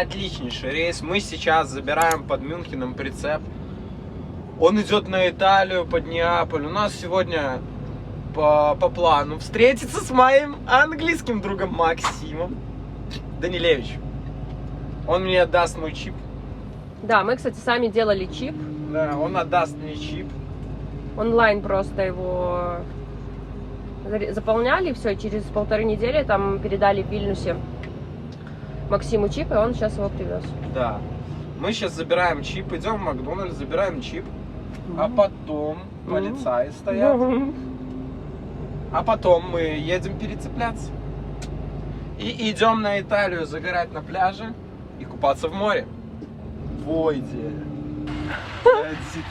отличнейший рейс. Мы сейчас забираем под Мюнхеном прицеп. Он идет на Италию, под Неаполь. У нас сегодня по плану встретиться с моим английским другом Максимом Данилевич. Он мне отдаст мой чип. Да, мы, кстати, сами делали чип. Да, он отдаст мне чип. Онлайн просто его заполняли, все, через 1,5 недели там передали в Вильнюсе Максиму чип, и он сейчас его привез. Да. Мы сейчас забираем чип, идем в Макдональдс, забираем чип, а потом полицаи стоят, а потом мы едем перецепляться. И идем на Италию загорать на пляже и купаться в море. Войде. Ребятишки!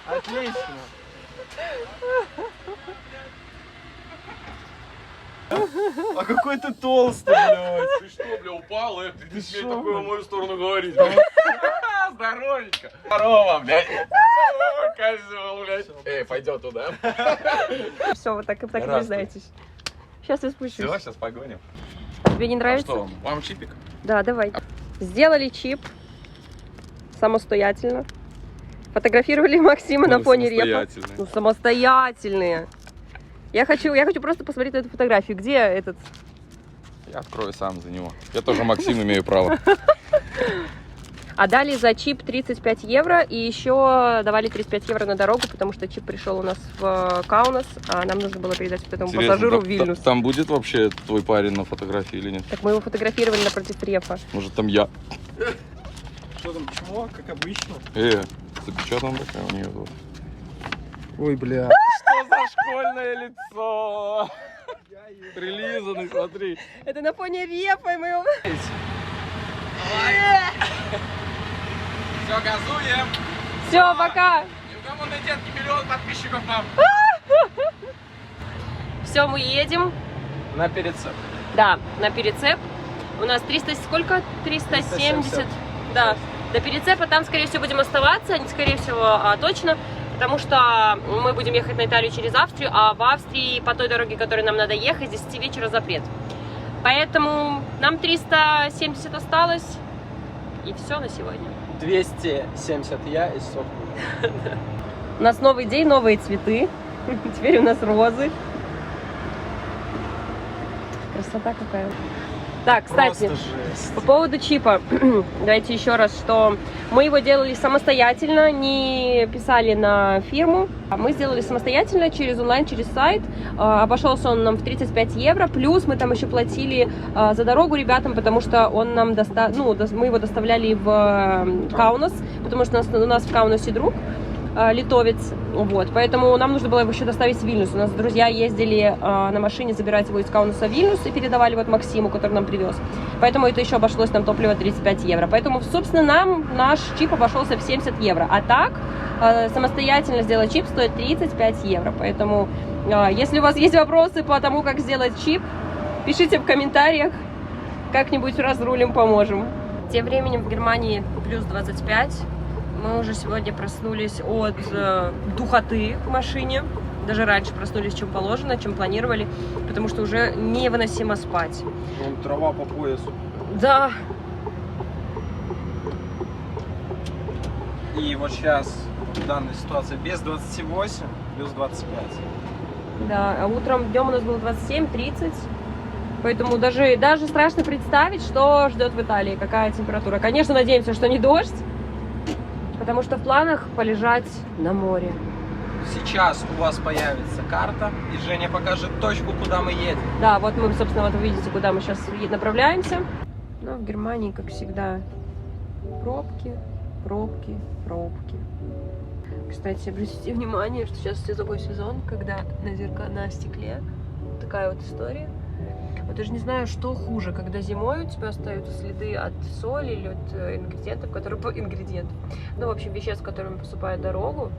Отлично! А какой ты толстый, блядь! Ты что, бля, упал? Ты не смей такое в мою сторону говорить. Здоровенько! Здорово, блядь! Козел, блядь! Пойдет туда. Все, вы так и признаетесь. Сейчас я спущусь. Все, сейчас погоним. Тебе не нравится? Что, вам чипик? Да, давай. Сделали чип самостоятельно. Фотографировали Максима на фоне репа. Ну, самостоятельные. Я хочу просто посмотреть на эту фотографию. Где этот? Я открою сам за него. Я тоже Максим имею право. А дали за чип 35 евро и еще давали 35 евро на дорогу, потому что чип пришел у нас в Каунас, а нам нужно было передать этому пассажиру в Вильнюс. Там будет вообще твой парень на фотографии или нет? Так мы его фотографировали напротив репа. Может там я? Что там, чмо, как обычно? Запечатана такая у нее тут. Ой, бля. Что за школьное лицо? Прилизанный, смотри. Это на фоне репа, и мы его... Все, газуем. Все, пока. И у кого на детке 1 миллион подписчиков нам. Все, мы едем. На перецеп. Да, на перецеп. У нас 300, сколько? 370. Да, до перецепа там, скорее всего, будем оставаться. Не скорее всего, а точно. Потому что мы будем ехать на Италию через Австрию, а в Австрии по той дороге, которой нам надо ехать, с 10 вечера запрет. Поэтому нам 370 осталось. И все на сегодня. 270 я и сотку. У нас новый день, новые цветы. Теперь у нас розы. Красота какая. Так, кстати, по поводу чипа. Давайте еще раз, что мы его делали самостоятельно, не писали на фирму. Мы сделали самостоятельно через онлайн, через сайт. Обошелся он нам в 35 евро. Плюс мы там еще платили за дорогу ребятам, потому что он нам мы его доставляли в Каунас, потому что у нас в Каунасе друг литовец, вот, поэтому нам нужно было его еще доставить в Вильнюс. У нас друзья ездили на машине забирать его из Каунаса в Вильнюс и передавали вот Максиму, который нам привез. Поэтому это еще обошлось нам топливо 35 евро. Поэтому, собственно, нам наш чип обошелся в 70 евро. А так, самостоятельно сделать чип стоит 35 евро. Поэтому, если у вас есть вопросы по тому, как сделать чип, пишите в комментариях, как-нибудь разрулим, поможем. Тем временем в Германии плюс 25. Мы уже сегодня проснулись от духоты в машине. Даже раньше проснулись, чем положено, чем планировали, потому что уже невыносимо спать. Вон трава по поясу. Да. И вот сейчас в данной ситуации без 28, плюс 25. Да, а утром, днем у нас было 27-30. Поэтому даже страшно представить, что ждет в Италии, какая температура. Конечно, надеемся, что не дождь. Потому что в планах полежать на море. Сейчас у вас появится карта, и Женя покажет точку, куда мы едем. Да, вот мы, собственно, вот вы видите, куда мы сейчас направляемся. Но в Германии, как всегда, пробки, пробки, пробки. Кстати, обратите внимание, что сейчас такой сезон, когда на стекле такая вот история. Вот даже не знаю, что хуже, когда зимой у тебя остаются следы от соли или от ингредиентов, ну, в общем, веществ, которыми посыпают дорогу,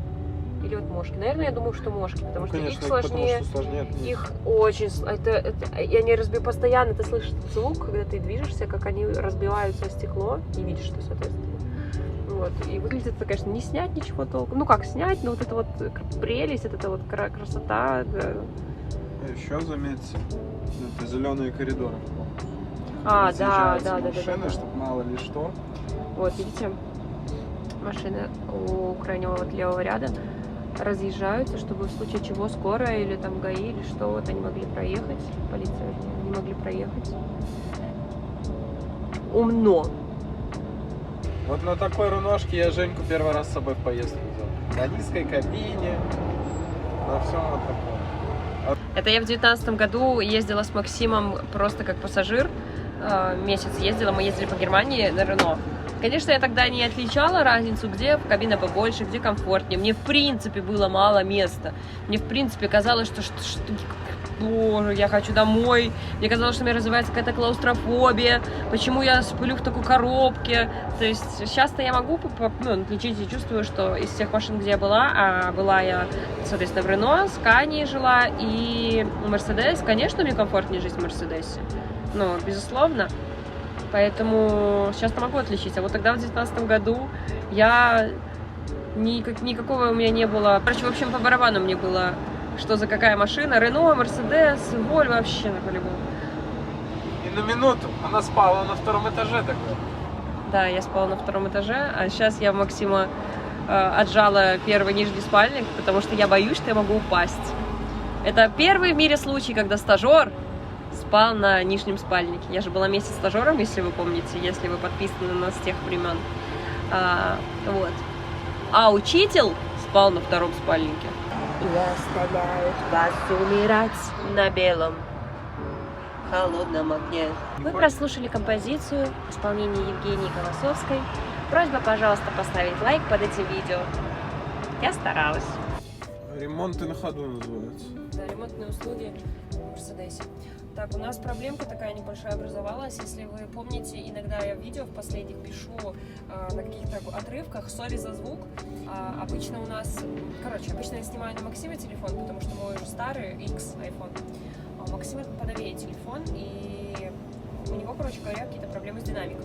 или вот мошки. Наверное, я думаю, что мошки, потому что конечно, их сложнее, их очень, и они разбивают постоянно, ты слышишь звук, когда ты движешься, как они разбиваются о стекло, и видишь, что, соответственно. Вот. И выглядит это, конечно, не снять ничего толком. Ну как снять, но вот это вот прелесть, это вот красота. Да. Еще заметьте, это зеленые коридоры. Да, Машины, чтобы мало ли что. Вот, видите, машины у крайнего вот левого ряда разъезжаются, чтобы в случае чего скорая или там ГАИ или что, вот они могли проехать, полиция не могли проехать. Умно. Вот на такой руношке я Женьку первый раз с собой в поездку взял. На низкой кабине, на всем вот таком. Это я в 2019 году ездила с Максимом просто как пассажир. Месяц ездила, мы ездили по Германии на Рено. Конечно, я тогда не отличала разницу, где кабина побольше, где комфортнее. Мне, в принципе, было мало места. Мне, в принципе, казалось, что боже, я хочу домой. Мне казалось, что у меня развивается какая-то клаустрофобия. Почему я сплю в такой коробке? То есть сейчас-то я могу отличить и чувствую, что из всех машин, где я была, была я, соответственно, в Рено, Скании жила и Мерседес. Конечно, мне комфортнее жить в Мерседесе. Ну, безусловно. Поэтому сейчас-то могу отличить. А вот тогда, в 2019 году, никакого у меня не было. Короче, в общем, по барабану мне было, что за какая машина. Рено, Мерседес, Воль вообще на по-любому. И на минуту она спала на втором этаже такой. Да, я спала на втором этаже, а сейчас я Максима отжала первый нижний спальник, потому что я боюсь, что я могу упасть. Это первый в мире случай, когда стажер спал на нижнем спальнике. Я же была месяц стажером, если вы помните, если вы подписаны на нас с тех времен. Вот. А учитель спал на втором спальнике. Я оставляю вас умирать на белом холодном огне. Вы прослушали композицию в исполнении Евгении Колосовской. Просьба, пожалуйста, поставить лайк под этим видео. Я старалась. Ремонты на ходу называются. Да, ремонтные услуги в Мерседесе. Так, у нас проблемка такая небольшая образовалась. Если вы помните, иногда я в видео в последних пишу на каких-то отрывках «Сори за звук». Обычно у нас... обычно я снимаю на Максиме телефон, потому что мой уже старый X iPhone. А у Максима поновее телефон, и у него, говоря, какие-то проблемы с динамиком.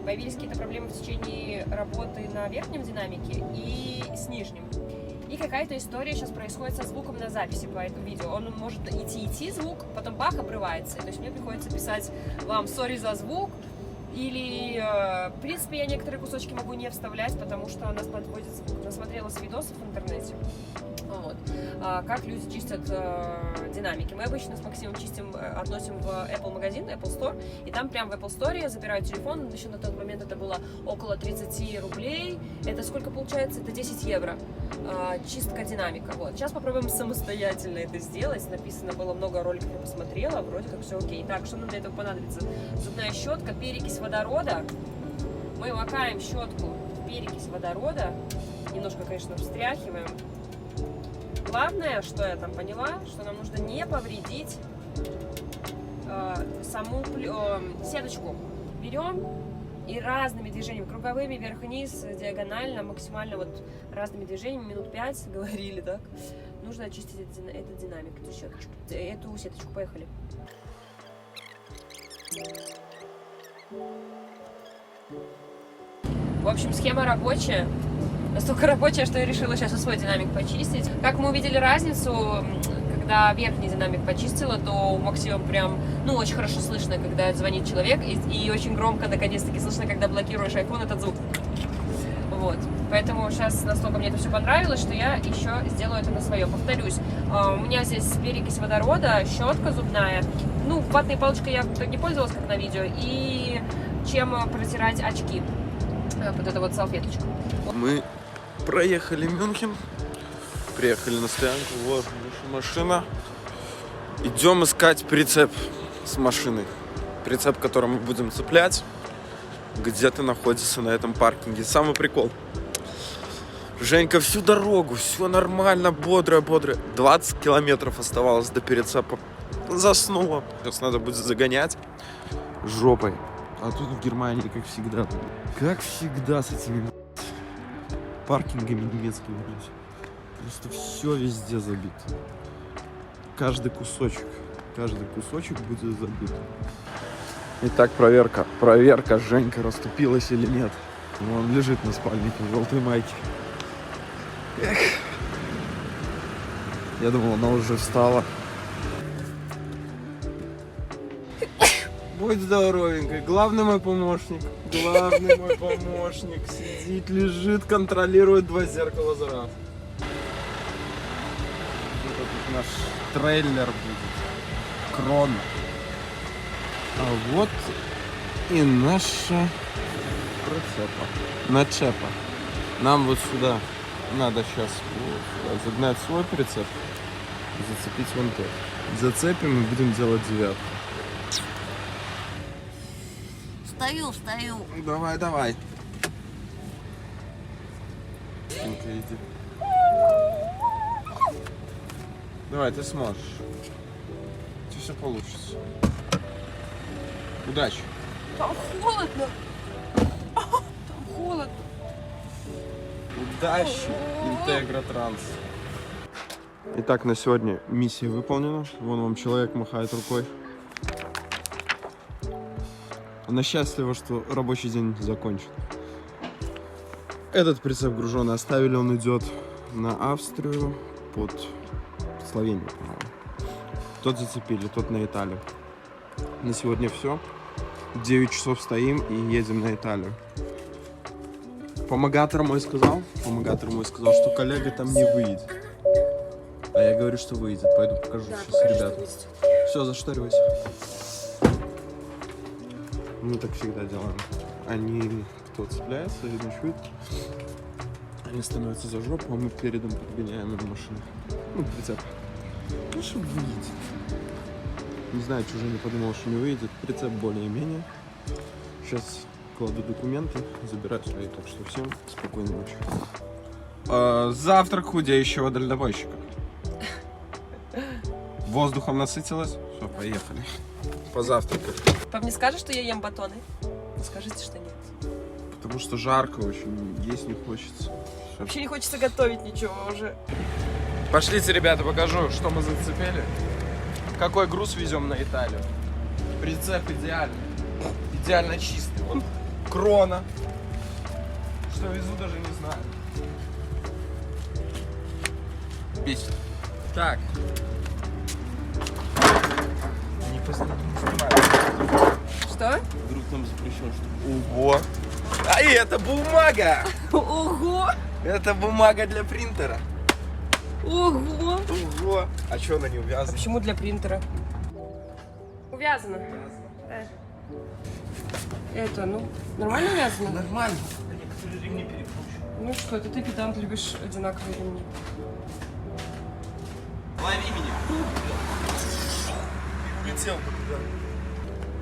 Появились какие-то проблемы в течение работы на верхнем динамике и с нижним. И какая-то история сейчас происходит со звуком на записи по этому видео. Он может идти звук, потом бах, обрывается. То есть мне приходится писать вам «сори за звук», или, в принципе, я некоторые кусочки могу не вставлять, потому что у нас подводит звук. Насмотрелась видосов в интернете. Вот. Как люди чистят динамики. Мы обычно с Максимом относим в Apple магазин, Apple Store, и там прям в Apple Store я забираю телефон, еще на тот момент это было около 30 рублей, это сколько получается? Это 10 евро, чистка динамика. Вот. Сейчас попробуем самостоятельно это сделать, написано было много роликов, я посмотрела, вроде как все окей. Так, что нам для этого понадобится? Зубная щетка, перекись водорода, мы макаем щетку в перекись водорода, немножко, конечно, встряхиваем. Главное, что я там поняла, что нам нужно не повредить саму сеточку. Берем и разными движениями, круговыми, вверх-вниз, диагонально, максимально вот разными движениями, минут 5 говорили, так, нужно очистить этот динамик, эту сеточку. Поехали. В общем, схема рабочая. Настолько рабочая, что я решила сейчас свой динамик почистить. Как мы увидели разницу, когда верхний динамик почистила, то у Максима прям, очень хорошо слышно, когда звонит человек, и очень громко, наконец-таки, слышно, когда блокируешь iPhone, этот звук. Вот. Поэтому сейчас настолько мне это все понравилось, что я еще сделаю это на своем. Повторюсь, у меня здесь перекись водорода, щетка зубная, ватной палочкой я не пользовалась, как на видео, и чем протирать очки. Вот эту вот салфеточку. Мы проехали Мюнхен, приехали на стоянку, вот наша машина. Идем искать прицеп с машиной. Прицеп, который мы будем цеплять, где-то находится на этом паркинге. Самый прикол. Женька всю дорогу, все нормально, бодрая. 20 километров оставалось до прицепа. Заснула. Сейчас надо будет загонять жопой. А тут в Германии, как всегда с этими паркингами немецкими, просто все везде забито. Каждый кусочек будет забит. Итак, проверка, Женька расступилась или нет. Он лежит на спальнике в желтой майке. Эх. Я думал, она уже встала. Будь здоровенькой. Главный мой помощник. Главный мой помощник. Сидит, лежит, контролирует 2 зеркала за раз. Вот этот наш трейлер будет. Крон. А вот и наша прицепа. Начепа. Нам вот сюда надо сейчас загнать свой прицеп, зацепить вон тот. Зацепим и будем делать 9. Встаю. Давай, давай. Тинка, иди. Давай, ты сможешь. У тебя все получится. Удачи. Там холодно. Там холодно. Удачи, Интегра Транс. Итак, на сегодня миссия выполнена. Вон вам человек махает рукой. Она счастлива, что рабочий день закончен. Этот прицеп груженный оставили, он идет на Австрию под Словению, по-моему. Тот зацепили, тот на Италию. На сегодня все. 9 часов стоим и едем на Италию. Помогатор мой сказал, что коллега там не выйдет. А я говорю, что выйдет. Пойду покажу сейчас ребятам. Все, зашторивайся. Мы так всегда делаем. Они, кто цепляется и ночует, они становятся за жопу, а мы передом подгоняем им машину. Ну, прицеп. Ну, что выйдет. Не знаю, что уже не подумал, что не выйдет. Прицеп более-менее. Сейчас кладу документы, забираю свои. Так что всем спокойной ночи. Завтрак худеющего дальнобойщика. Воздухом насытилась? Все, поехали. Позавтракать. Пап, не скажешь, что я ем батоны? Скажите, что нет. Потому что жарко очень, есть не хочется. Всё. Вообще не хочется готовить ничего уже. Пошлите, ребята, покажу, что мы зацепили. Какой груз везем на Италию. Прицеп идеальный. Идеально чистый. Вот крона. Что везу, даже не знаю. Бесит. Так. Не снимай. Что? Вдруг нам запрещено, что... Ого! А и это бумага! Ого! Это бумага для принтера. Ого! Ого! А что она не А увязана? почему для принтера? Увязано. Это, ну, нормально увязано? Нормально. Некоторые ремни перекручивают. Ну что, это ты, педант, любишь одинаковые ремни. Лови меня. Улетел.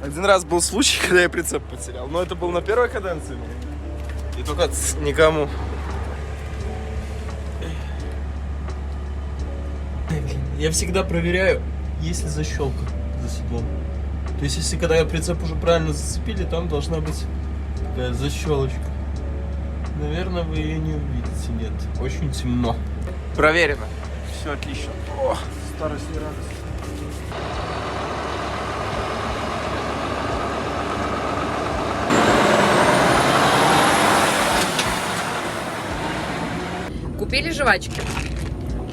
Один раз был случай, когда я прицеп потерял. Но это был на первой каденции. И только никому. Я всегда проверяю, есть ли защелка за седлом. То есть, если когда прицеп уже правильно зацепили, там должна быть такая защелочка. Наверное, вы ее не увидите, нет. Очень темно. Проверено. Все отлично. О, старость не радость. Купили жвачки.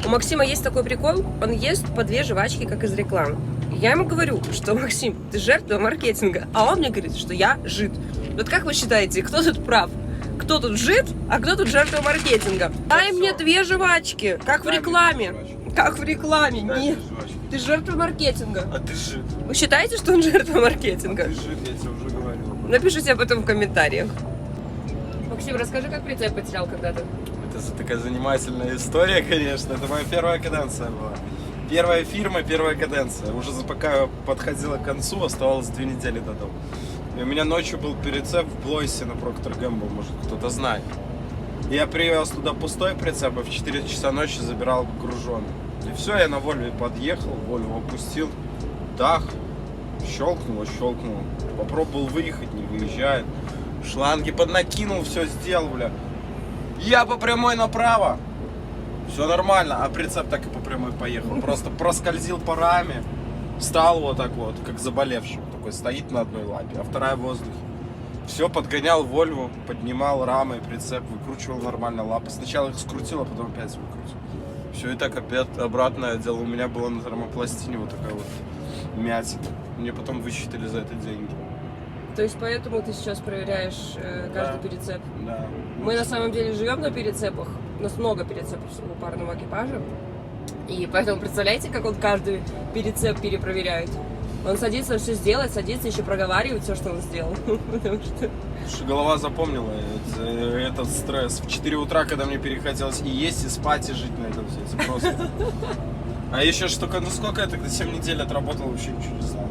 У Максима есть такой прикол, он ест по 2 жвачки, как из рекламы. Я ему говорю, что, Максим, ты жертва маркетинга, а он мне говорит, что я жид. Вот как вы считаете, кто тут прав? Кто тут жид, а кто тут жертва маркетинга? Дай мне 2 жвачки, как в рекламе. Как в рекламе, нет. Ты жертва маркетинга. А ты жид. Вы считаете, что он жертва маркетинга? Ты жид, я тебе уже говорил. Напишите об этом в комментариях. Максим, расскажи, как прицеп потерял когда-то. Это такая занимательная история, конечно. Это моя первая каденция была. Первая фирма, первая каденция. Уже пока подходила к концу, оставалось 2 недели до дома. И у меня ночью был прицеп в Блойсе на Procter Gamble, может кто-то знает. Я привез туда пустой прицеп, и в 4 часа ночи забирал груженый. И все, я на Вольве подъехал, Вольву опустил, дах, щелкнуло. Попробовал выехать, не выезжает. Шланги поднакинул, все сделал, бля. Я по прямой направо. Все нормально, а прицеп так и по прямой поехал. Просто проскользил по раме, встал вот так вот, как заболевший. Такой стоит на одной лапе, а вторая в воздухе. Все, подгонял Вольву, поднимал рамы, прицеп, выкручивал нормально лапы. Сначала их скрутил, а потом опять выкрутил. Все, и так опять обратно я делал. У меня была на термопластине вот такая вот мятина. Мне потом высчитали за это деньги. То есть поэтому ты сейчас проверяешь каждый перецеп? Да. Мы на самом деле живем на перецепах. У нас много перецепов у парного экипажа. И поэтому представляете, как он каждый перецеп перепроверяет? Он садится все сделать, садится еще проговаривает все, что он сделал. Потому что... Слушай, голова запомнила этот стресс. В 4 утра, когда мне перехотелось и есть, и спать, и жить на этом все. Это просто. А еще штука, ну сколько я тогда 7 недель отработал, вообще ничего не знал.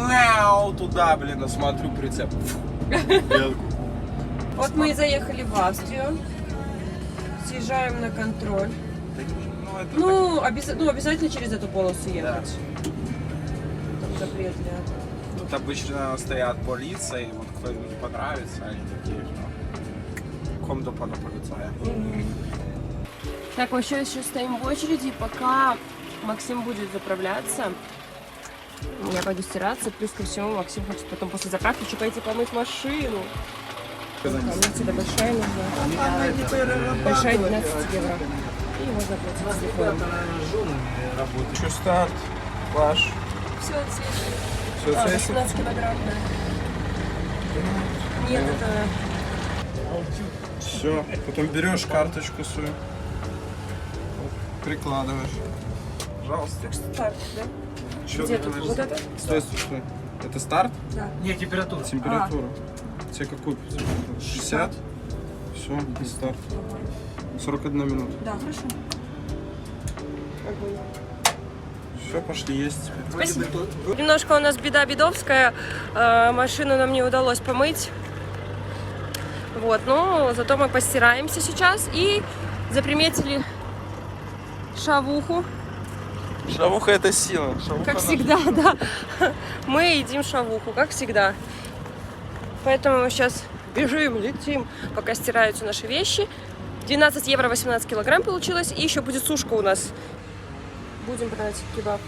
Мяу, туда, блин, осмотрю прицеп. Вот мы и заехали в Австрию. Съезжаем на контроль. Ну, обязательно через эту полосу ехать. Там запрет для... Тут обычно стоят полиция, и вот кто им не понравится, они такие, комду пана полицая. Так, вообще еще стоим в очереди, пока Максим будет заправляться. Я пойду стираться, плюс ко всему Максим хочет потом после заправки еще пойти помыть машину. А мне всегда большая нужна. Большая 12 евро. И можно оплатить телефоном. Что старт? Ваш? Все отсечено. Все отсечено? 18 килограмм, да. Нет, это... Все, потом берешь карточку свою, прикладываешь. Пожалуйста. Старт, да? Что Где ты тут? говоришь? Вот это? Стой, стой, стой. Это старт? Да. Нет, температура. Температура. Тебе какую температуру? 60? Все, и старт. 41 минута. Да, хорошо. Все, пошли есть теперь. Спасибо. Немножко у нас беда бедовская. Машину нам не удалось помыть. Вот, но зато мы постираемся сейчас и заприметили шавуху. Шавуха это сила. Шавуха Как всегда, да. Мы едим шавуху, как всегда. Поэтому мы сейчас бежим, летим, пока стираются наши вещи. 12 евро 18 килограмм получилось. И еще будет сушка у нас. Будем брать кебаб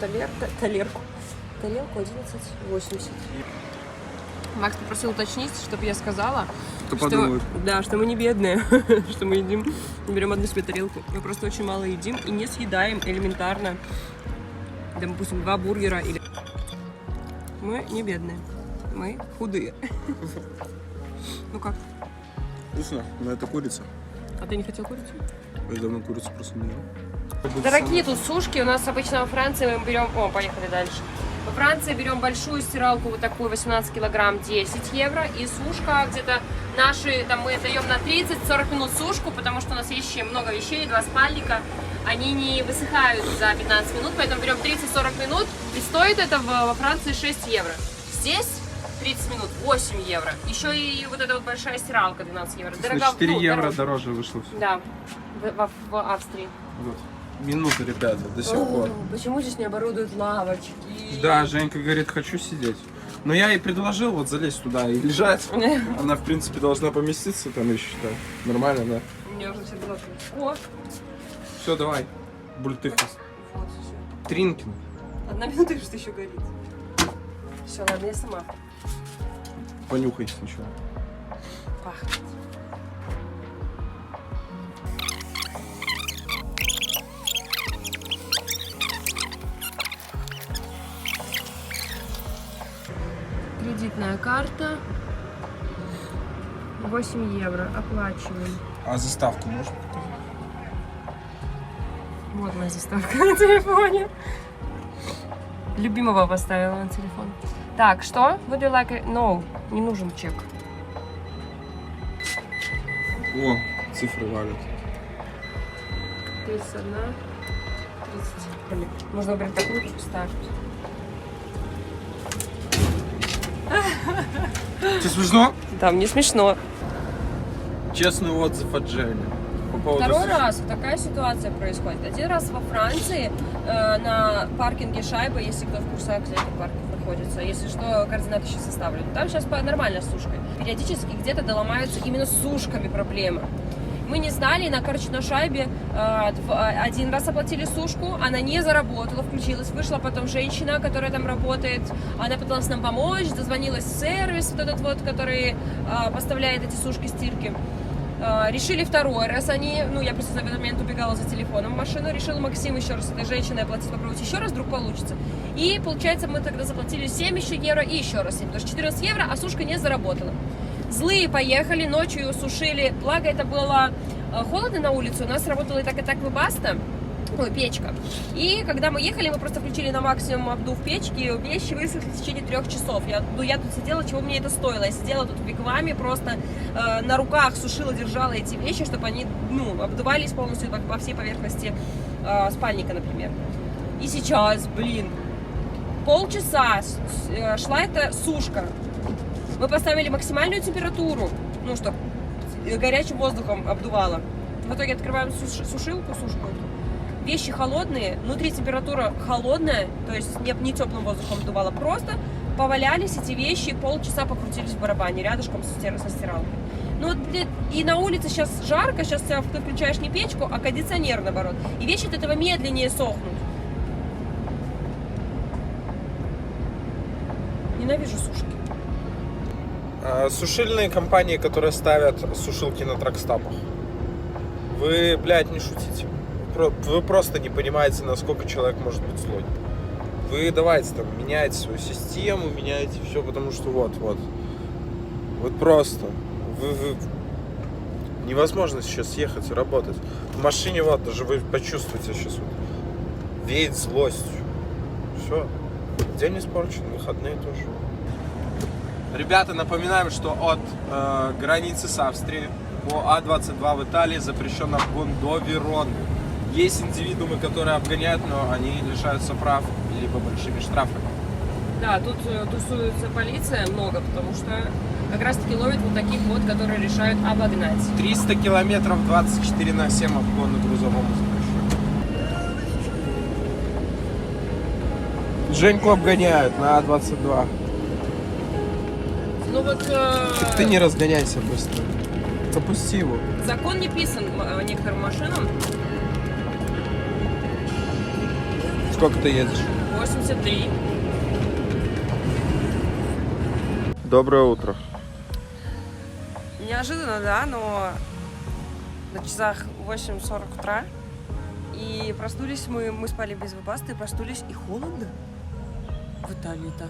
талерку 11,80. Макс попросил уточнить, чтобы я сказала, что мы не бедные, что мы едим, берем одну себе тарелку. Мы просто очень мало едим и не съедаем элементарно. Допустим, 2 бургера или... Мы не бедные, мы худые. Ну как? Вкусно, но это курица. А ты не хотел курицу? Я давно курицу просто не ел. Дорогие тут сушки. У нас обычно во Франции мы берем... О, поехали дальше. Во Франции берем большую стиралку, вот такую, 18 килограмм, 10 евро. И сушка где-то наши, там мы даем на 30-40 минут сушку, потому что у нас есть еще много вещей, 2 спальника. Они не высыхают за 15 минут, поэтому берем 30-40 минут. И стоит это во Франции 6 евро. Здесь 30 минут 8 евро. Еще и вот эта вот большая стиралка 12 евро. На 4 евро дороже вышло. Да, в Австрии. Вот. Минуты, ребята, до сих пор. Почему здесь не оборудуют лавочки? Да, Женька говорит, хочу сидеть. Но я ей предложил вот залезть туда и лежать. Она, в принципе, должна поместиться там, я считаю. Нормально, да? У меня уже все блоки. О! Все, давай. Бультыхас. Вот, все. Тринкин. 1 минута, что еще горит. Все, ладно, я сама. Понюхай сначала. Пахнет. Кредитная карта. 8 евро. Оплачиваем. А заставку можешь показать? Вот моя заставка на телефоне. Любимого поставила на телефон. Так, что? Would you like it? No, не нужен чек. О, цифры валят. 31, 30. Можно выбрать такую, чтобы ставить. Тебе смешно? Да, мне смешно. Честный отзыв от Жени. По поводу... Второй раз такая ситуация происходит. Один раз во Франции на паркинге Шайба, если кто в курсах, где этот паркинг находится, если что, координаты сейчас составлены. Там сейчас нормально с сушкой. Периодически где-то доломаются именно с сушками проблемы. Мы не знали, на шайбе один раз оплатили сушку, она не заработала, включилась, вышла потом женщина, которая там работает, она пыталась нам помочь, дозвонилась в сервис, вот этот вот, который поставляет эти сушки, стирки. Решили второй раз они, я просто в этот момент убегала за телефоном в машину, решил Максим еще раз этой женщиной оплатить, попробовать еще раз, вдруг получится. И получается, мы тогда заплатили 7 еще евро и еще раз 7, потому что 14 евро, а сушка не заработала. Злые поехали, ночью ее сушили, благо это было холодно на улице, у нас работала и так вебаста, печка. И когда мы ехали, мы просто включили на максимум обдув печки, вещи высохли в течение 3 часов. Я тут сидела, чего мне это стоило? Я сидела тут в вигваме, просто на руках сушила, держала эти вещи, чтобы они обдувались полностью по всей поверхности спальника, например. И сейчас, полчаса шла эта сушка. Мы поставили максимальную температуру, чтобы горячим воздухом обдувало. В итоге открываем сушку. Вещи холодные, внутри температура холодная, то есть не теплым воздухом обдувало, просто повалялись эти вещи, полчаса покрутились в барабане, рядышком со стиралкой. И на улице сейчас жарко, сейчас ты включаешь не печку, а кондиционер, наоборот. И вещи от этого медленнее сохнут. Ненавижу сушки. Сушильные компании, которые ставят сушилки на тракстапах. Вы, не шутите. Вы просто не понимаете, насколько человек может быть злой. Вы давайте меняйте свою систему, меняйте все, потому что вот просто вы невозможно сейчас ехать и работать. В машине даже вы почувствуете сейчас веет злостью. Все, день испорчен, выходные тоже. Ребята, напоминаем, что от границы с Австрией по А22 в Италии запрещен обгон до Вероны. Есть индивидуумы, которые обгоняют, но они лишаются прав либо большими штрафами. Да, тут тусуется полиция много, потому что как раз таки ловят вот таких вот, которые решают обогнать. 300 километров 24/7 обгон на грузовом запрещен. Женьку обгоняют на А22. Ты не разгоняйся быстро. Запусти его. Закон не писан некоторым машинам. Сколько ты едешь? 83. Доброе утро. Неожиданно, да, но на часах 8:40 утра. И проснулись мы спали без вебасты, проснулись и холодно в Италии-то.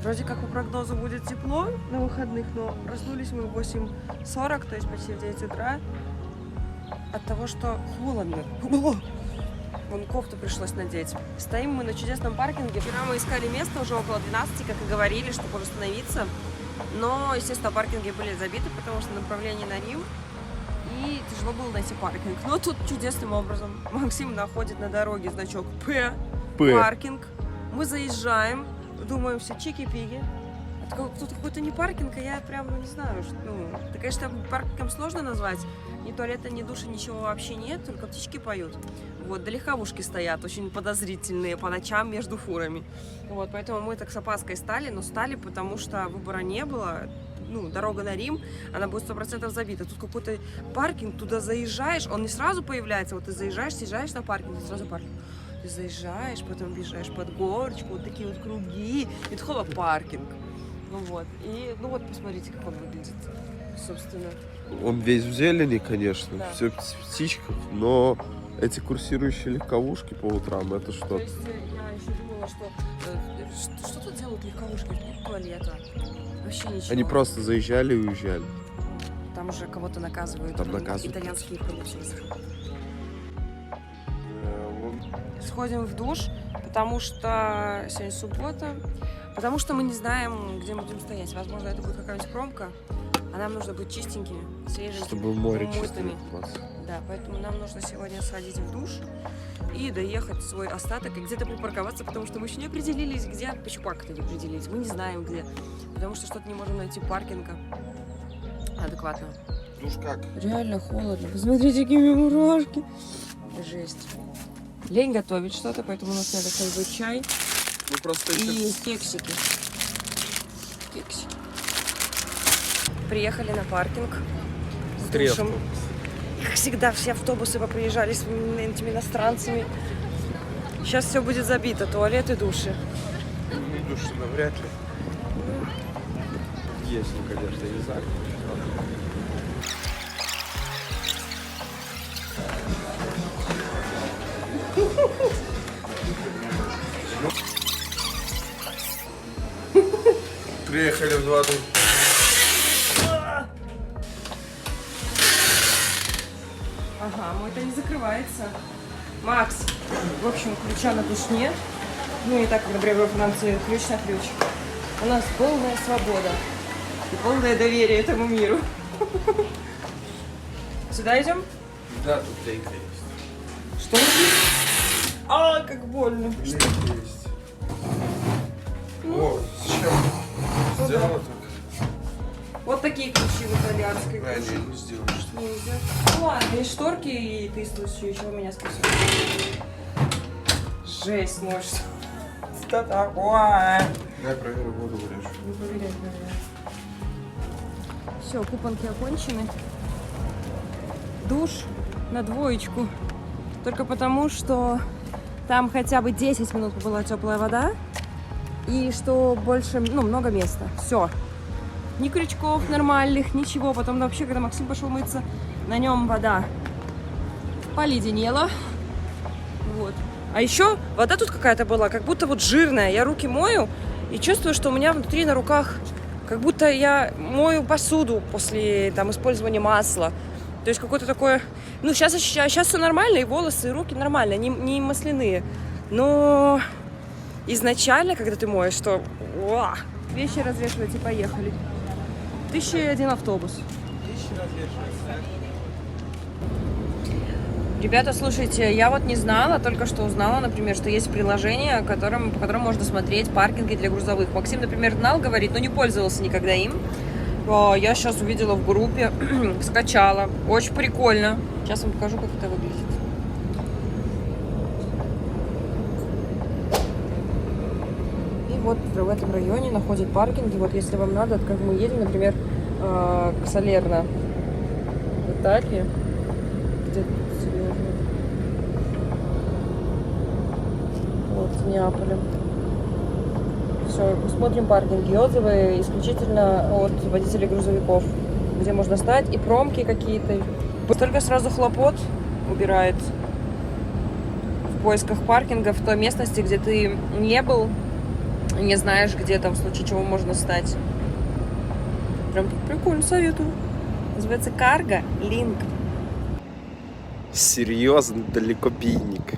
Вроде как по прогнозу будет тепло на выходных, но проснулись мы в 8:40, то есть почти в 9 утра, от того, что холодно. Вон кофту пришлось надеть. Стоим мы на чудесном паркинге. Вчера мы искали место уже около 12, как и говорили, чтобы остановиться. Но, естественно, паркинги были забиты, потому что направление на Рим. И тяжело было найти паркинг. Но тут чудесным образом Максим находит на дороге значок П. Паркинг. Мы заезжаем. Думаем, все чики-пиги. Тут какой-то не паркинг, а я прям не знаю. Это, конечно, паркингом сложно назвать. Ни туалета, ни душа, ничего вообще нет, только птички поют. Да легковушки стоят, очень подозрительные по ночам между фурами. Поэтому мы так с опаской стали, но стали, потому что выбора не было. Дорога на Рим, она будет 100% забита. Тут какой-то паркинг, туда заезжаешь, он не сразу появляется. Ты заезжаешь, съезжаешь на паркинг, и сразу паркинг. Ты заезжаешь, потом бежишь под горочку, такие круги, и такого паркинг. И, посмотрите, как он выглядит, собственно. Он весь в зелени, конечно, да. Все в птичках, но эти курсирующие легковушки по утрам, это что-то. То есть я еще думала, что тут делают легковушки? Нет туалета, вообще ничего. Они просто заезжали и уезжали. Там уже кого-то наказывают, Там наказывают. итальянские полицейские. Сходим в душ, потому что сегодня суббота, потому что мы не знаем, где мы будем стоять. Возможно, это будет какая-нибудь промка, а нам нужно быть чистенькими, свеженькими, Чтобы в море умытыми. чистили. Да, поэтому нам нужно сегодня сходить в душ и доехать свой остаток и где-то припарковаться, потому что мы еще не определились, где, почему парк-то не определились, мы не знаем где, потому что что-то не можем найти паркинга адекватно. Душ как? Реально холодно, посмотрите, какие мурашки. Жесть. Лень готовить что-то, поэтому у нас надо как чай Просто и кексики. Приехали на паркинг с душем. Как всегда, все автобусы поприезжали с этими иностранцами. Сейчас все будет забито, туалеты, души. Души навряд ли. Есть, ну, конечно, Язак. Приехали в 2 дня. Ага, мой-то не закрывается. Макс, в общем, ключа на душ нет. Ну, не так, как, например, во Франции, ключ на ключ. У нас полная свобода и полное доверие этому миру. Сюда идем? Да, тут лейка есть. Что здесь? А, как больно. Лейка есть. О, зачем? Сделано так. Вот такие ключи в итальянской. Да, не сделаешь. Нельзя. Ну ладно, и шторки, и ты случай, еще у меня спасибо. Жесть, может. Что такое? Дай проверю воду горячую. Не проверять, наверное. Все, купонки окончены. Душ на 2. Только потому, что там хотя бы 10 минут была теплая вода. И что больше, ну, много места. Все. Ни крючков нормальных, ничего. Потом вообще, когда Максим пошел мыться, на нем вода поледенела. Вот. А еще вода тут какая-то была, как будто вот жирная. Я руки мою и чувствую, что у меня внутри на руках, как будто я мою посуду после там использования масла. То есть какое-то такое... Ну, сейчас все нормально, и волосы, и руки нормально, не масляные. Но изначально, когда ты моешь, что... Уа! Вещи развешивать и поехали. 1001 автобус. Ребята, слушайте, я вот не знала, только что узнала, например, что есть приложение, по которому можно смотреть паркинги для грузовых. Максим, например, знал, говорит, но не пользовался никогда им. Я сейчас увидела в группе, скачала. Очень прикольно. Сейчас вам покажу, как это выглядит. И вот в этом районе находят паркинги. Вот если вам надо, как мы едем, например, к Салерно в Италии. Где-то серьезно. Вот, с Неаполем. Все, смотрим паркинги, отзывы исключительно от водителей грузовиков, где можно стать, и промки какие-то. Только сразу хлопот убирает в поисках паркинга в той местности, где ты не был, не знаешь, где там в случае чего можно стать. Прям прикольно, советую. Называется Cargo Link. Серьезно, далекобійник.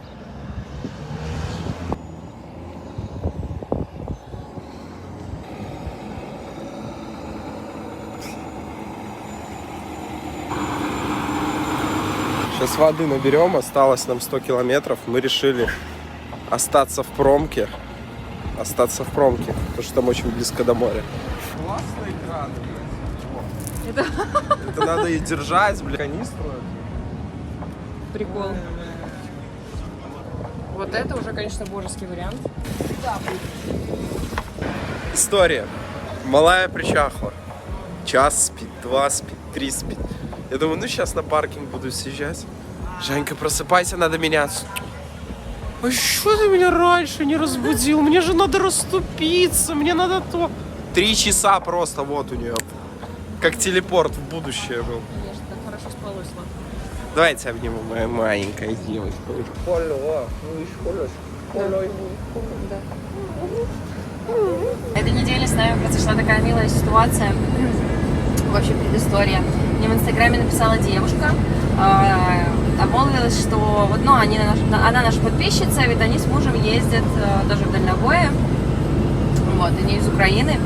Сейчас воды наберем, осталось нам 100 километров. Мы решили остаться в промке. Потому что там очень близко до моря. Классный экран, блядь. Это надо и держать, блядь, канистру. Прикол. Вот это уже, конечно, божеский вариант. История. Малая причахла. Час спит, 2 спит, 3 спит. Я думаю, ну сейчас на паркинг буду съезжать. Женька, просыпайся, надо меняться. А что ты меня раньше не разбудил? Мне же надо расступиться, мне надо то. 3 часа просто вот у нее. Как телепорт в будущее был. Конечно, так хорошо спалось. Давайте обниму, моя маленькая девочка. Этой неделе с нами произошла такая милая ситуация. Вообще предыстория. Мне в Инстаграме написала девушка, обмолвилась, что вот, ну, она наша подписчица, ведь они с мужем ездят тоже в дальнобое, вот, они из Украины.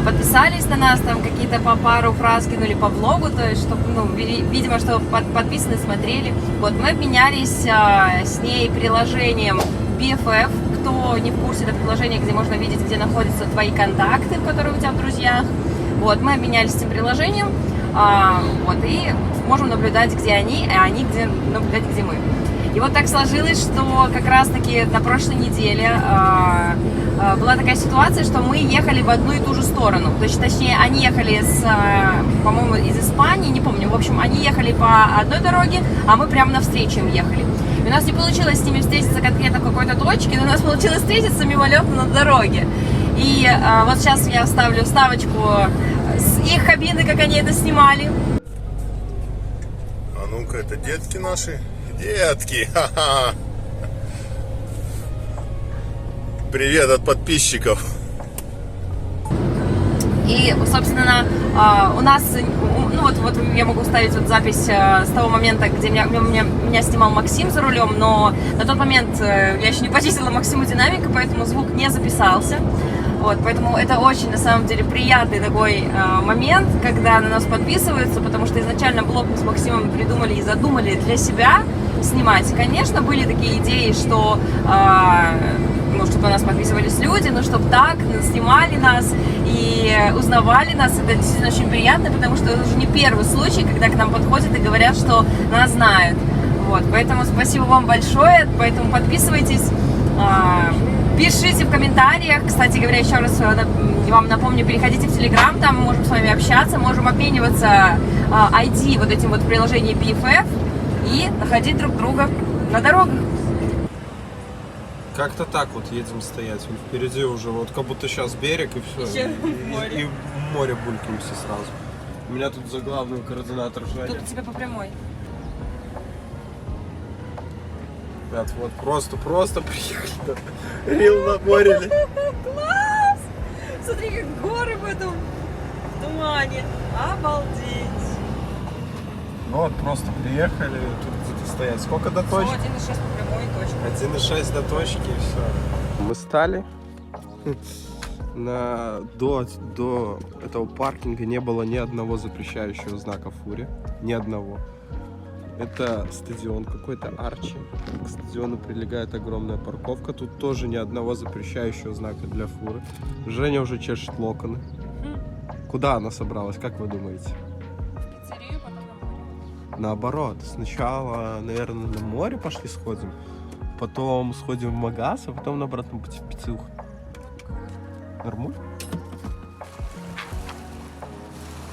Подписались на нас, там какие-то по пару фраз кинули по влогу, то есть, чтобы, ну, видимо, что подписаны, смотрели. Вот, мы обменялись с ней приложением BFF. Кто не в курсе, это приложение, где можно видеть, где находятся твои контакты, которые у тебя в друзьях. Вот, мы обменялись этим приложением, вот, и можем наблюдать, где они, а они наблюдать, где мы. И вот так сложилось, что как раз-таки на прошлой неделе была такая ситуация, что мы ехали в одну и ту же сторону. То есть, точнее, они ехали, по-моему, из Испании, не помню. В общем, они ехали по одной дороге, а мы прямо навстречу им ехали. И у нас не получилось с ними встретиться конкретно в какой-то точке, но у нас получилось встретиться мимолетно на дороге. И вот сейчас я вставлю вставочку с их кабины, как они это снимали. А ну-ка, это детки наши? Детки! Ха-ха! Привет от подписчиков! И, собственно, у нас, ну вот я могу вставить вот запись с того момента, где меня снимал Максим за рулем, но на тот момент я еще не почистила Максиму динамика, поэтому звук не записался. Вот, поэтому это очень, на самом деле, приятный такой момент, когда на нас подписываются, потому что изначально блог мы с Максимом придумали и задумали для себя снимать. И, конечно, были такие идеи, что, чтобы на нас подписывались люди, но чтобы так, снимали нас и узнавали нас. Это действительно очень приятно, потому что это уже не первый случай, когда к нам подходят и говорят, что нас знают. Вот, поэтому спасибо вам большое, поэтому подписывайтесь. Пишите в комментариях. Кстати говоря, еще раз вам напомню, переходите в Telegram, там мы можем с вами общаться, можем обмениваться ID вот этим вот в приложении BFF и находить друг друга на дорогах. Как-то так вот едем стоять. Вон впереди уже вот как будто сейчас берег и все. И в море булькаемся сразу. У меня тут за главный координатор Женя. Тут у тебя по прямой. Ребят, вот просто приехали. Рил наборили. Класс! Смотри, как горы в этом тумане. Обалдеть! Ну вот, просто приехали, тут где-то стоять. Сколько до точки? 1,6 по прямой точка. 1,6 до точки и все. Мы стали. До этого паркинга не было ни одного запрещающего знака в фуре. Ни одного. Это стадион какой-то, Арчи. К стадиону прилегает огромная парковка. Тут тоже ни одного запрещающего знака для фуры. Женя уже чешет локоны. Куда она собралась, как вы думаете? В пиццерию, потом на море. Наоборот. Сначала, наверное, на море пошли сходим. Потом сходим в магаз, а потом на обратном пути в пиццуху. Нормуль?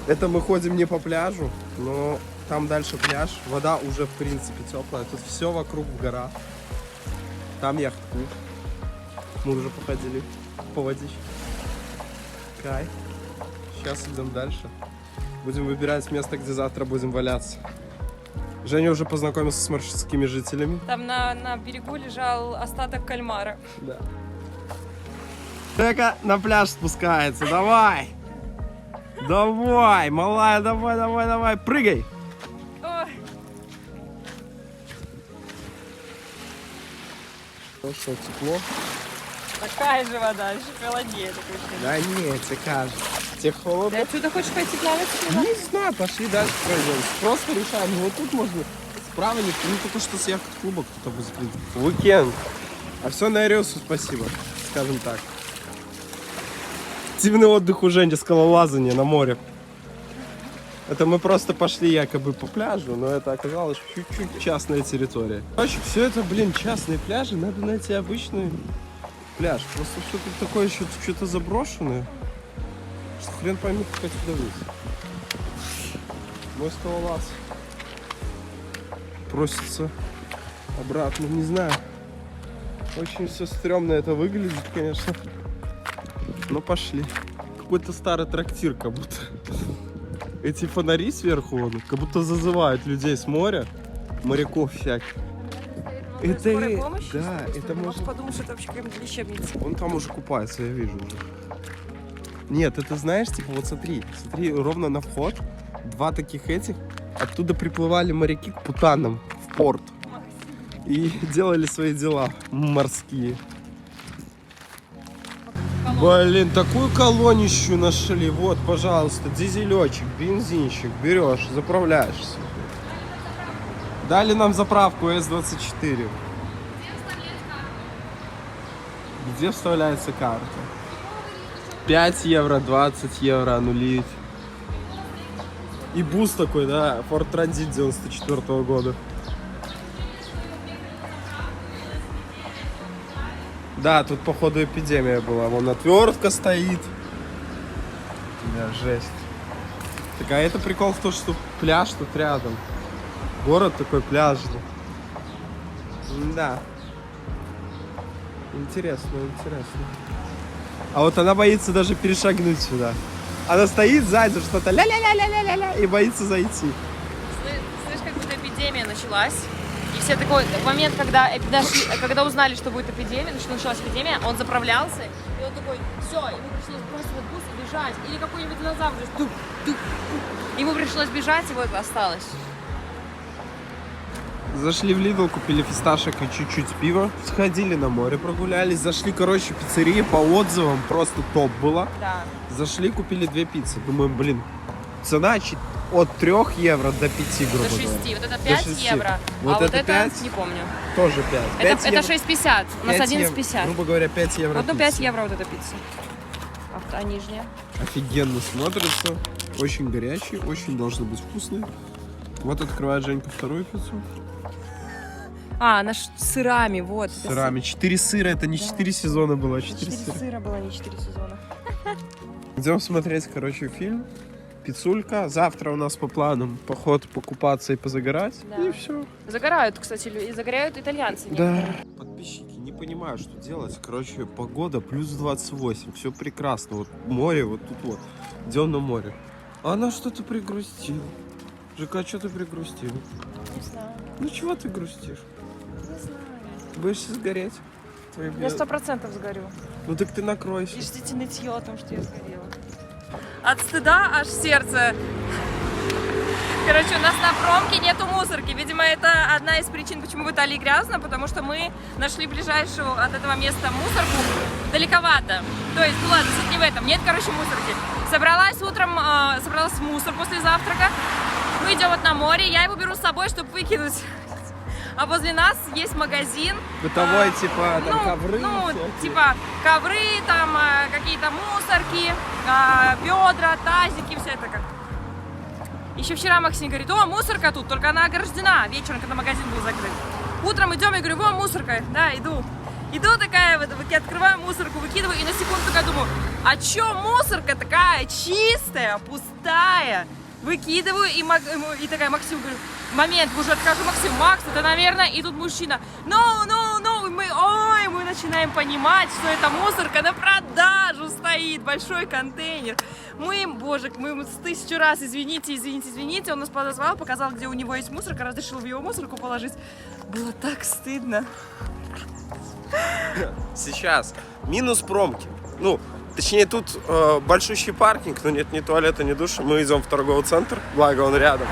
Это мы ходим не по пляжу, но... Там дальше пляж, вода уже в принципе теплая, тут все вокруг в горах. Там яхт-клуб. Мы уже походили по водичке. Кайф. Сейчас идем дальше. Будем выбирать место, где завтра будем валяться. Женя уже познакомился с морскими жителями. Там на берегу лежал остаток кальмара. Да. Жека на пляж спускается, давай! Давай, малая, давай, прыгай! Хорошо, тепло. Такая же вода, еще холоднее. Да нет, тебе кажется. Тебе холодно? Ты отсюда хочешь пойти плавать? Не знаю, пошли дальше пройдем. Просто решаем. Вот тут можно справа не только что с яхт-клуба кто-то будет прийти. Уикенд. А все на Эриусу спасибо, скажем так. Активный отдых у Жени, скалолазание на море. Это мы просто пошли якобы по пляжу, но это оказалось чуть-чуть частная территория. Короче, все это, частные пляжи, надо найти обычный пляж. Просто все тут такое еще что-то заброшенное, что хрен пойми, как отсюда выйти. Мой скалолаз просится обратно, не знаю. Очень все стрёмно это выглядит, конечно. Но пошли. Какой-то старый трактир, как будто. Эти фонари сверху, вон, как будто зазывают людей с моря, моряков всяких. Это да, это может подумать, что это вообще какая-нибудь лечебница. Он там уже купается, я вижу уже. Нет, это знаешь, типа вот смотри, ровно на вход два таких этих, оттуда приплывали моряки к путанам в порт и делали свои дела морские. Блин, такую колонищу нашли. Вот, пожалуйста, дизелечек, бензинчик. Берешь, заправляешься. Дали нам заправку С24. Где вставляется карта? 5 евро, 20 евро аннулить. И бус такой, да, Ford Transit 94 года. Да, тут походу эпидемия была. Вон отвертка стоит. Да, жесть. Так, а это прикол в том, что пляж тут рядом. Город такой пляжный. Да. Интересно, интересно. А вот она боится даже перешагнуть сюда. Она стоит сзади, что-то ля-ля-ля-ля-ля-ля, и боится зайти. Слышь, как будто эпидемия началась. И все такой момент, когда узнали, что будет эпидемия, что началась эпидемия, он заправлялся, и он такой, все, ему пришлось бросить этот бус и бежать. Или какой-нибудь динозавр, тук. Ему пришлось бежать, и вот осталось. Зашли в Lidl, купили фисташек и чуть-чуть пива. Сходили на море, прогулялись. Зашли, короче, в пиццерии по отзывам. Просто топ была. Да. Зашли, купили 2 пиццы. Думаем, блин, цена от 3 евро до 5, грубо До 6. говоря. Вот это 5 До 6. евро. Вот а это вот 5? это не помню. Тоже 5. Это 6,50. У нас 11,50. Грубо говоря, 5 евро. Вот, ну, пицца. 5 евро вот эта пицца. А нижняя? Офигенно смотрится. Очень горячий, очень должны быть вкусные. Вот открывает Женька вторую пиццу. А, она с сырами, вот. С сырами. 4 сыра, это не 4 сезона было, а 4 4 сыра. сыра было, не 4 сезона. Идем смотреть, короче, фильм. Пиццулька. Завтра у нас по планам поход покупаться и позагорать. Да. И все. Загорают, кстати, и загорают итальянцы. Да. Подписчики, не понимаю, что делать. Короче, погода плюс 28. Все прекрасно. Вот море, вот тут вот. Идем на море. А она что-то пригрустила. Жека, что ты пригрустила? Не знаю. Ну чего ты грустишь? Не знаю. Боишься сгореть? Твои Я бед- 100% сгорю. Ну так ты накройся. И ждите нытье о том, что я сгорела. От стыда аж сердце. Короче, у нас на промке нету мусорки. Видимо, это одна из причин, почему в Италии грязно, потому что мы нашли ближайшую от этого места мусорку далековато. То есть, ну ладно, суть не в этом. Нет, короче, мусорки. Собралась утром, собралась в мусор после завтрака. Мы идем вот на море, я его беру с собой, чтобы выкинуть. А возле нас есть магазин. Бытовой, типа, там ковры. Ну, всякие. типа ковры, там какие-то мусорки, ведра, тазики, все это как. Еще вчера Максим говорит, о, мусорка тут, только она ограждена вечером, когда магазин был закрыт. Утром идем, я говорю, во, мусорка, да, иду. Иду такая, вот, открываю мусорку, выкидываю, и на секунду такая думаю, а чё мусорка такая чистая, пустая? Выкидываю, и такая Максим, говорю, момент, уже откажу Максим, Макс, это, наверное, и тут мужчина, no, мы начинаем понимать, что эта мусорка на продажу стоит, большой контейнер. Мы, боже, мы 1000 раз, извините, он нас подозвал, показал, где у него есть мусорка, разрешил в его мусорку положить. Было так стыдно. Сейчас минус промки. Ну, точнее, тут большущий паркинг, но нет ни туалета, ни душа. Мы идем в торговый центр, благо он рядом.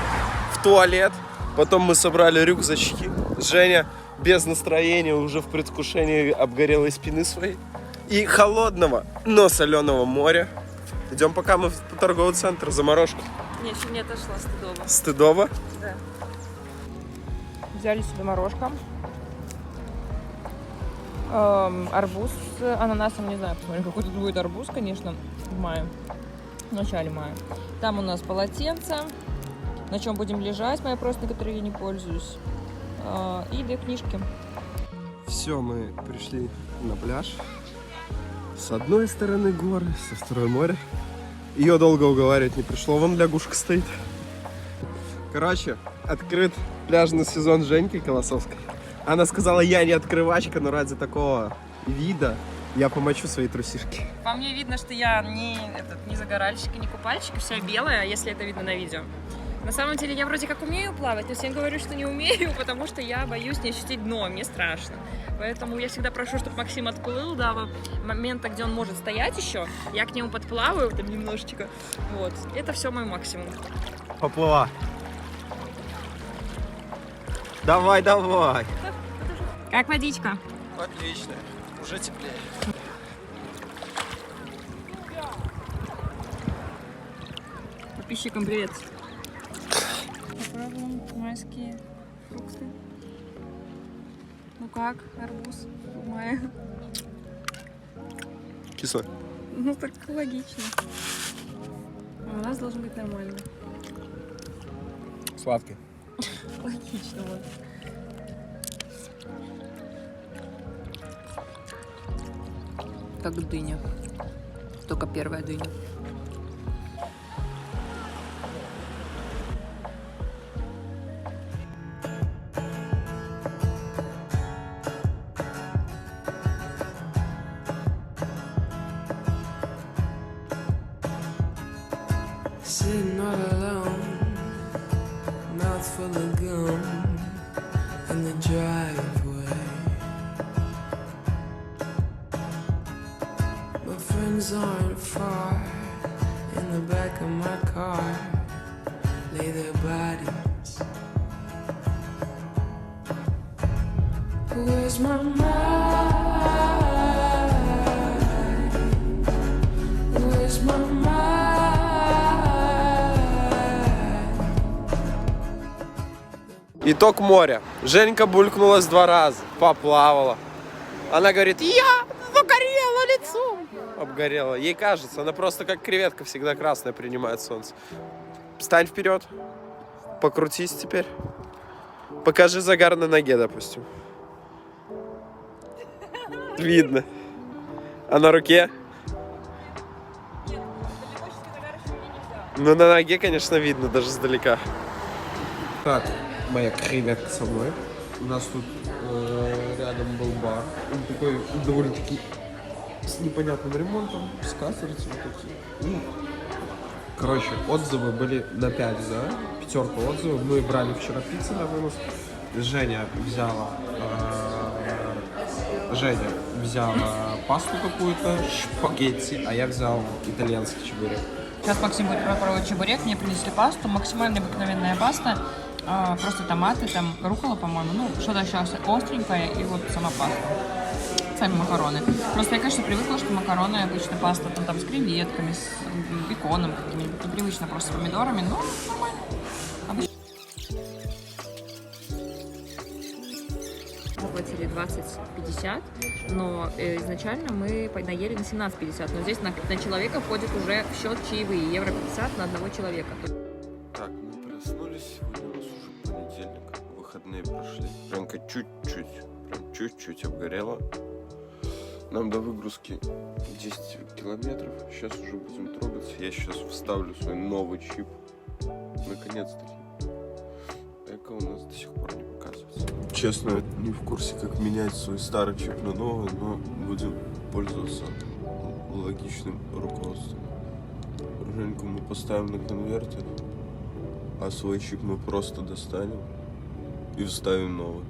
В туалет. Потом мы собрали рюкзачки. Женя без настроения, уже в предвкушении обгорелой спины своей. И холодного, но соленого моря. Идем пока мы в торговый центр, заморожку. Не, еще не отошла, стыдово. Стыдово. Да. Взяли себе морожка. Арбуз с ананасом, не знаю, посмотрим, какой тут будет арбуз, конечно, в мае, в начале мая. Там у нас полотенце, на чем будем лежать, моя просто, которой я не пользуюсь, и 2 книжки. Все, мы пришли на пляж. С одной стороны горы, со второй море. Ее долго уговаривать не пришло, вон лягушка стоит. Короче, открыт пляжный сезон Женьки Колосовской. Она сказала, я не открывачка, но ради такого вида я помочу свои трусишки. По мне видно, что я не загоральщик и не купальщик, вся белая, если это видно на видео. На самом деле я вроде как умею плавать, но всем говорю, что не умею, потому что я боюсь не ощутить дно, мне страшно. Поэтому я всегда прошу, чтобы Максим отплыл до момента, где он может стоять еще. Я к нему подплаваю там немножечко. Вот. Это все мой максимум. Поплыла. Давай. Как водичка? Отлично. Уже теплее. Подписчикам привет. Попробуем майские фрукты. Ну как, арбуз в мае? Кисло. Ну так логично. А у нас должен быть нормально. Сладкий. Логично, вот. как дыня. Только первая дыня. Sitting all alone, mouth full of gum in the driveway. My friends aren't far, in the back of my car lay their bodies. Where's my mind? Where's my mind? Итог моря. Женька булькнулась 2 раза, поплавала. Она говорит, я загорела лицом. Обгорела. Ей кажется, она просто как креветка всегда красная принимает солнце. Встань вперед. Покрутись теперь. Покажи загар на ноге, допустим. Видно. А на руке? Ну, на ноге, конечно, видно, даже издалека. Так, моя креветка со мной. У нас тут рядом был бар. Он такой довольно-таки с непонятным ремонтом, с кастрицей. Ну, короче, отзывы были на 5, да? 5 отзывов. Мы брали вчера пиццу на вынос. Женя взяла пасту какую-то, шпагетти, а я взял итальянский чебурек. Сейчас Максим будет пробовать чебурек, мне принесли пасту, максимально обыкновенная паста, просто томаты, там руккола, по-моему, ну что-то сейчас остренькое и вот сама паста, сами макароны. Просто я, конечно, привыкла, что макароны обычно паста там с креветками, с беконом какими-нибудь, непривычно просто с помидорами, но нормально. Мы платили 20,50, но изначально мы наели на 17,50, но здесь на человека входит уже в счет чаевые, евро 50 на одного человека. Так, мы проснулись, сегодня у нас уже понедельник, выходные прошли. Женка чуть-чуть, прям чуть-чуть обгорела. Нам до выгрузки 10 километров, сейчас уже будем трогаться. Я сейчас вставлю свой новый чип, наконец-таки. Эко у нас до сих пор не показывается. Честно, не в курсе, как менять свой старый чип на новый, но будем пользоваться логичным руководством. Женьку мы поставим на конвертер, а свой чип мы просто достанем и вставим новый.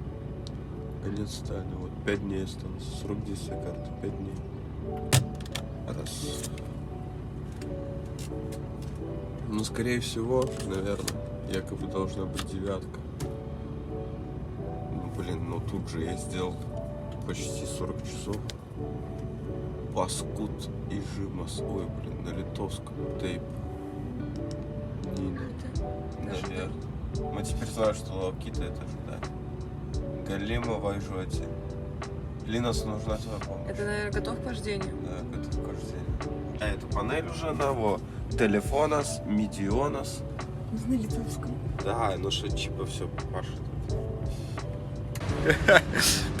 Конец стали. Вот 5 дней осталось. Срок действия карты 5 дней. Раз. Ну, скорее всего, наверное, якобы должна быть 9. Ну, блин, ну тут же я сделал почти 40 часов. Паскуд и жимас. Ой, блин, на литовском. Тейп. Наверное. Мы теперь знаем, что лавкита это же, да. Галима вайжоти. Линос, нужна твоя помощь. Это, наверное, готов к вождению? Да, готов к вождению. А эту панель уже одного. Телефонос, медионос. На литовском. Да, ну что, чипа все пашет.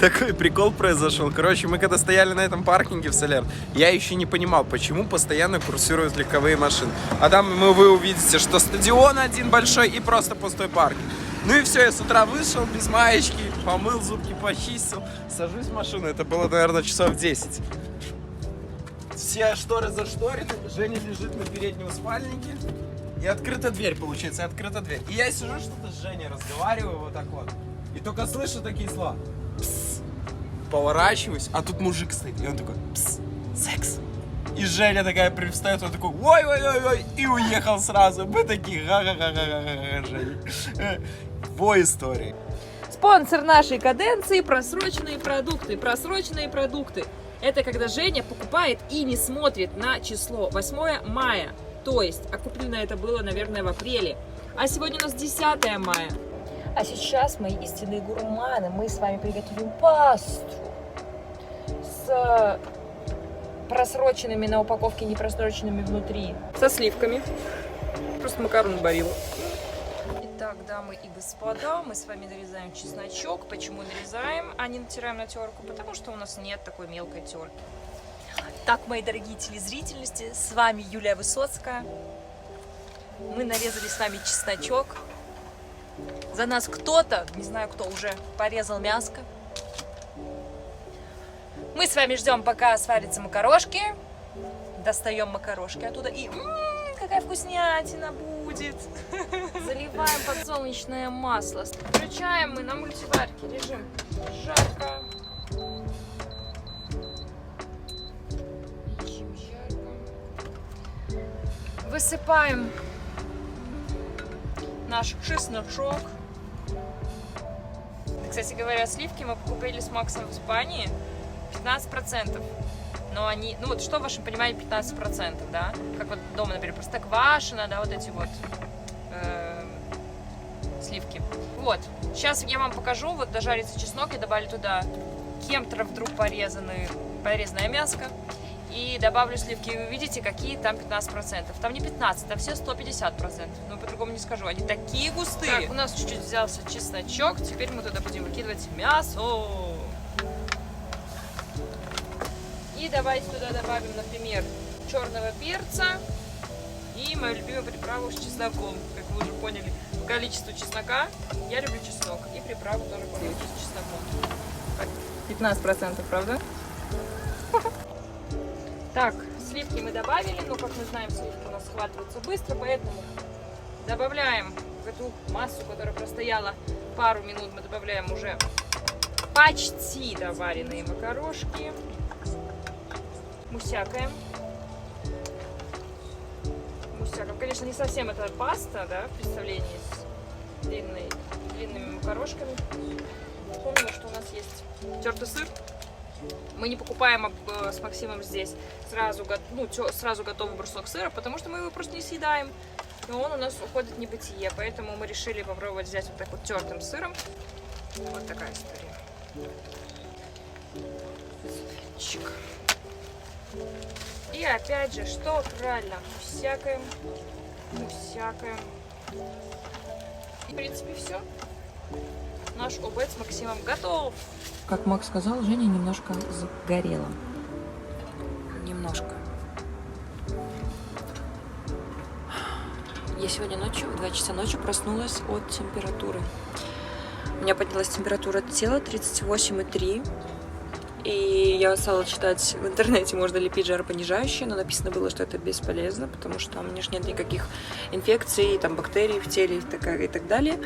Такой прикол произошел. Короче, мы когда стояли на этом паркинге в Солер, я еще не понимал, почему постоянно курсируют легковые машины. А там вы увидите, что стадион один большой и просто пустой паркинг. Ну и все, я с утра вышел без маечки, помыл зубки, почистил, сажусь в машину. Это было, наверное, часов 10. Все шторы зашторены, Женя лежит на переднем спальнике. И открыта дверь, получается, открыта дверь. И я сижу, что-то с Женей разговариваю вот так вот. И только слышу такие слова. Пс. Поворачиваюсь, а тут мужик стоит. И он такой, пс, секс. И Женя такая привстает, он такой, ой-ой-ой-ой, и уехал сразу. Мы такие, ха-ха-ха-ха-ха, Женя. Во истории. Спонсор нашей каденции – просроченные продукты. Просроченные продукты – это когда Женя покупает и не смотрит на число 8 мая. То есть, а куплено это было, наверное, в апреле. А сегодня у нас 10 мая. А сейчас, мои истинные гурманы, мы с вами приготовим пасту с просроченными на упаковке, не просроченными внутри. Со сливками. Просто макароны Барилла. Итак, дамы и господа, мы с вами нарезаем чесночок. Почему нарезаем, а не натираем на терку? Потому что у нас нет такой мелкой терки. Так, мои дорогие телезрительности, с вами Юлия Высоцкая. Мы нарезали с вами чесночок. За нас кто-то, не знаю кто, уже порезал мяско. Мы с вами ждем, пока сварятся макарошки. Достаем макарошки оттуда и... какая вкуснятина будет! Заливаем подсолнечное масло. Включаем мы на мультиварке режим жарко. Высыпаем наш чесночок. Кстати говоря, сливки мы купили с Максом в Испании 15%. Но они, ну вот что в вашем понимании 15%, да? Как вот дома, например, простоквашино, да, вот эти вот сливки. Вот, сейчас я вам покажу, вот дожарится чеснок, я добавлю туда кемтро вдруг порезанное мяско. И добавлю сливки, и вы увидите, какие там 15%. Там не 15, там все 150%. Но по-другому не скажу, они такие густые. Так, у нас чуть-чуть взялся чесночок, теперь мы туда будем выкидывать мясо. И давайте туда добавим, например, черного перца и мою любимую приправу с чесноком. Как вы уже поняли, по количеству чеснока я люблю чеснок. И приправу тоже поделать с чесноком. 15%, правда? Так, сливки мы добавили, но, как мы знаем, сливки у нас схватываются быстро, поэтому добавляем в эту массу, которая простояла пару минут, мы добавляем уже почти доваренные макарошки. Мусякаем. Мусякаем. Конечно, не совсем это паста, да, в представлении с длинными макарошками. Вспомнила, что у нас есть тертый сыр. Мы не покупаем с Максимом здесь сразу готовый брусок сыра, потому что мы его просто не съедаем. Но он у нас уходит в небытие, поэтому мы решили попробовать взять вот так вот тертым сыром. Вот такая история. Чик. И опять же, что правильно, мусякаем. И, в принципе, все. Наш обед с Максимом готов. Как Макс сказал, Женя немножко загорела. Немножко. Я сегодня ночью, в 2 часа ночи проснулась от температуры. У меня поднялась температура тела 38,3. И я стала читать в интернете, можно ли пить жаропонижающее, но написано было, что это бесполезно, потому что у меня же нет никаких инфекций, там, бактерий в теле и так далее.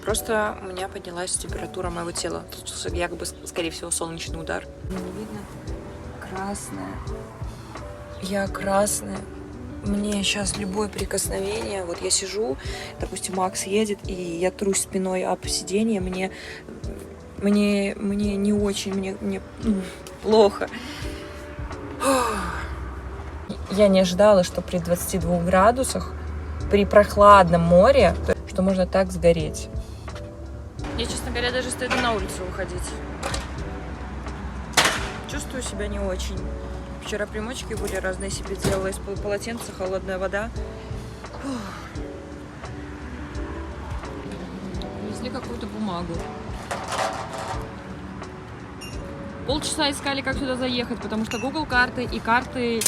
Просто у меня поднялась температура моего тела. Тут якобы, скорее всего, солнечный удар. Не видно? Красная. Я красная. Мне сейчас любое прикосновение, вот я сижу, допустим, Макс едет, и я трусь спиной об сиденье, мне не очень, мне плохо. Я не ожидала, что при 22 градусах, при прохладном море, что можно так сгореть. Я, честно говоря, даже стыдно на улицу выходить. Чувствую себя не очень. Вчера примочки были разные, себе делала из полотенца, холодная вода. Принесли какую-то бумагу. Полчаса искали, как сюда заехать, потому что Google карты и карты,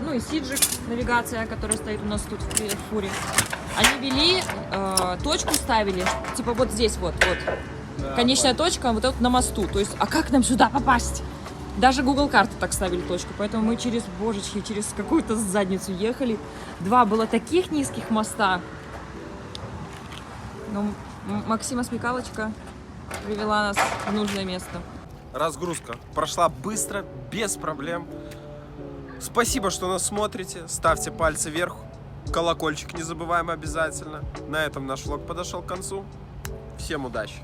ну и Сиджик, навигация, которая стоит у нас тут в фуре. Они вели, точку ставили, типа вот здесь вот. Да, конечная точка вот тут на мосту. То есть, а как нам сюда попасть? Даже Google карты так ставили точку, поэтому мы через какую-то задницу ехали. 2 было таких низких моста. Но Максима смекалочка привела нас в нужное место. Разгрузка прошла быстро, без проблем. Спасибо, что нас смотрите. Ставьте пальцы вверх. Колокольчик не забываем обязательно. На этом наш влог подошел к концу. Всем удачи!